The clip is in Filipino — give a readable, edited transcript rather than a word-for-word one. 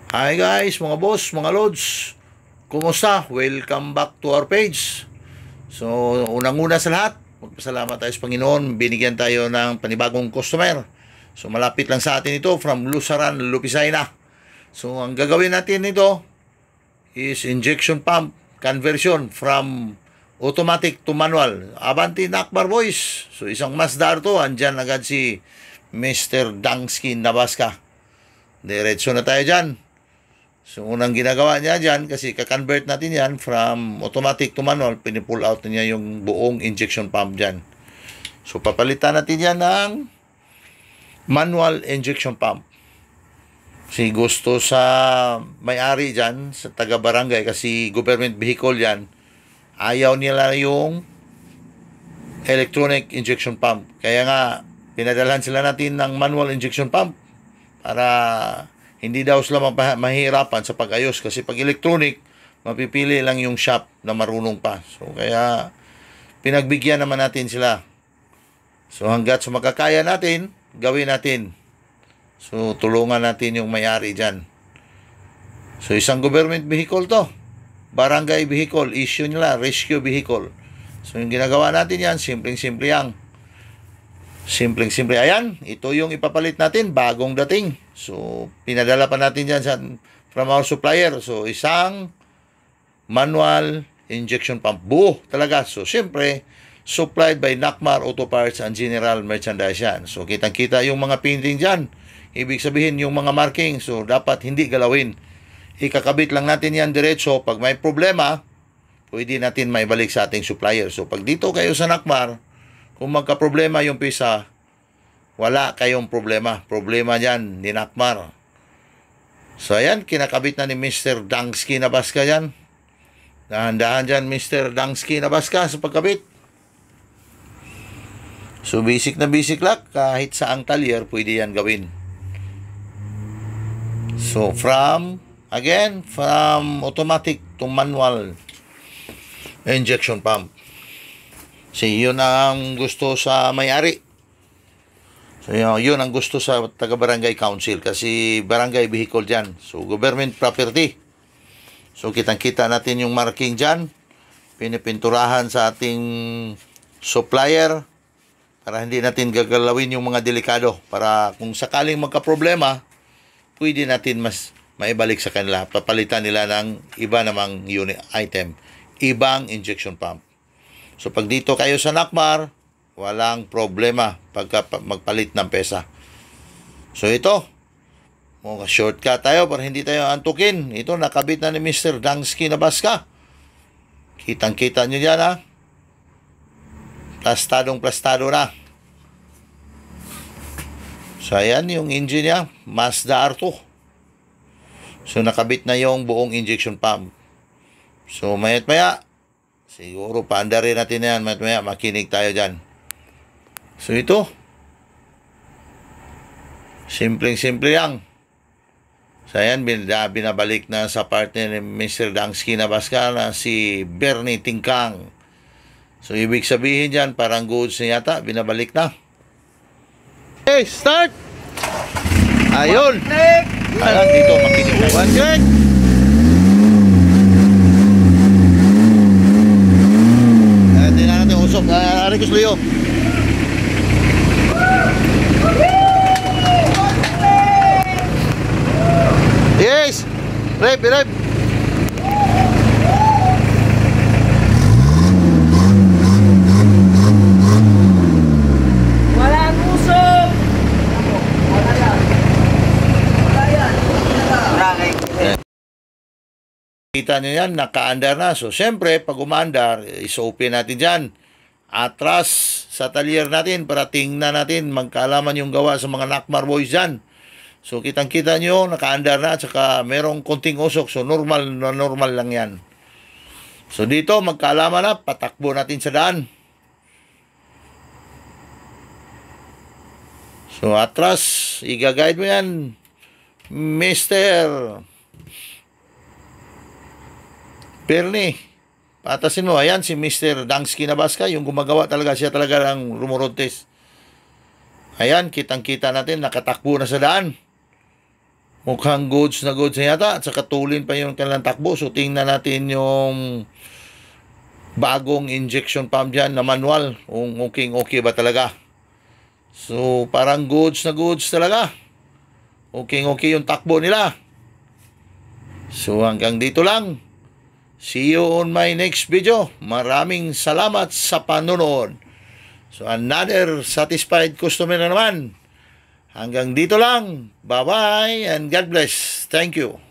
Hi guys, mga boss, mga lods. Kumusta? Welcome back to our page. So, unang-una sa lahat, magpasalamat tayo sa Panginoon. Binigyan tayo ng panibagong customer. So, malapit lang sa atin ito from Lusaran, Lupisayna. So, ang gagawin natin nito is injection pump conversion from automatic to manual. Avanti Nakbar boys. So, isang Mazda to. Andyan agad si Mr. Dangsky Nabaska. Diretso na tayo dyan. So, unang ginagawa niya dyan, kasi kakonvert natin yan from automatic to manual, pinipull out niya yung buong injection pump dyan. So, papalitan natin yan ng manual injection pump. Si gusto sa may-ari dyan, sa taga-barangay, kasi government vehicle yan, ayaw nila yung electronic injection pump. Kaya nga, pinadalhan sila natin ng manual injection pump para hindi daw sila mahirapan sa pag-ayos, kasi pag electronic, mapipili lang yung shop na marunong pa. So, kaya pinagbigyan naman natin sila. So, hanggat sa makakaya natin, gawin natin. So, tulungan natin yung may-ari dyan. So, isang government vehicle to. Barangay vehicle, issue nila, rescue vehicle. So, yung ginagawa natin yan, simpleng-simple yan. Simpleng-simple. Ayan, ito yung ipapalit natin, bagong dating. So, pinadala pa natin dyan from our supplier. So, isang manual injection pump. Buo talaga. So, siyempre, supplied by Nakmar Auto Parts and General Merchandise yan. So, kitang-kita yung mga painting dyan. Ibig sabihin, yung mga marking. So, dapat hindi galawin. Ikakabit lang natin yan diretso. Pag may problema, pwede natin maibalik sa ating supplier. So, pag dito kayo sa Nakmar, kung magka-problema yung pisa, wala kayong problema. Problema dyan ni Nakmar. So, ayan, kinakabit na ni Mr. Dangsky Nabaska dyan. Dahan-dahan dyan, Mr. Dangsky Nabaska sa pagkabit. So, basic na basic lang. Kahit saang talyer, pwede yan gawin. So, from automatic to manual injection pump. So, yun ang gusto sa may-ari. So, yun ang gusto sa taga-barangay council, kasi barangay vehicle dyan. So, government property. So, kitang-kita natin yung marking dyan. Pinipinturahan sa ating supplier para hindi natin gagalawin yung mga delikado. Para kung sakaling magka-problema, pwede natin mas maibalik sa kanila. Papalitan nila ng iba namang unit item. Ibang injection pump. So, pag dito kayo sa Nakmar, walang problema pagka magpalit ng pesa. So, ito, shortcut tayo para hindi tayo antukin. Ito, nakabit na ni Mr. Dangsky Nabaska. Kitang-kita nyo dyan, ha? Plastado na. So, ayan yung engine niya, Mazda R2. So, nakabit na yung buong injection pump. So, mayat-maya, siguro paandarin natin yan, mayat-maya, makinig tayo dyan. So, ito, simpleng-simple lang. So, ayan, binabalik na sa partner ni Mr. Dangsky Nabaska na si Bernie Tingkang. So, ibig sabihin dyan, parang goods na yata, binabalik na. Okay, start! Ayun! Ayan, dito, makinig tayo. One check! Ayan, din na natin usok. Ari ko sluyo. Yes! Rev! Walang usok! Kita nyo yan, naka-under na. So, siyempre, pag umandar, isuopin natin dyan. Atras sa talyer natin para tingnan natin, magkaalaman yung gawa sa mga Nakmar boys dyan. So, kitang-kita nyo, naka-under na, at saka merong konting usok. So, normal lang yan. So, dito, magkaalaman na, patakbo natin sa daan. So, atras, i-guide mo yan, Mr. Bernie. Patasin mo, ayan, si Mr. Dangsky Nabaska, yung gumagawa talaga, siya talaga ng rumorontes. Ayan, kitang-kita natin, nakatakbo na sa daan. Mukhang goods na goods na yata. At saka tulin pa yung kanilang takbo. So tingnan natin yung bagong injection pump dyan na manual. Kung okay ba talaga. So parang goods na goods talaga. Okay yung takbo nila. So hanggang dito lang. See you on my next video. Maraming salamat sa panonood. So another satisfied customer na naman. Hanggang dito lang. Bye-bye and God bless. Thank you.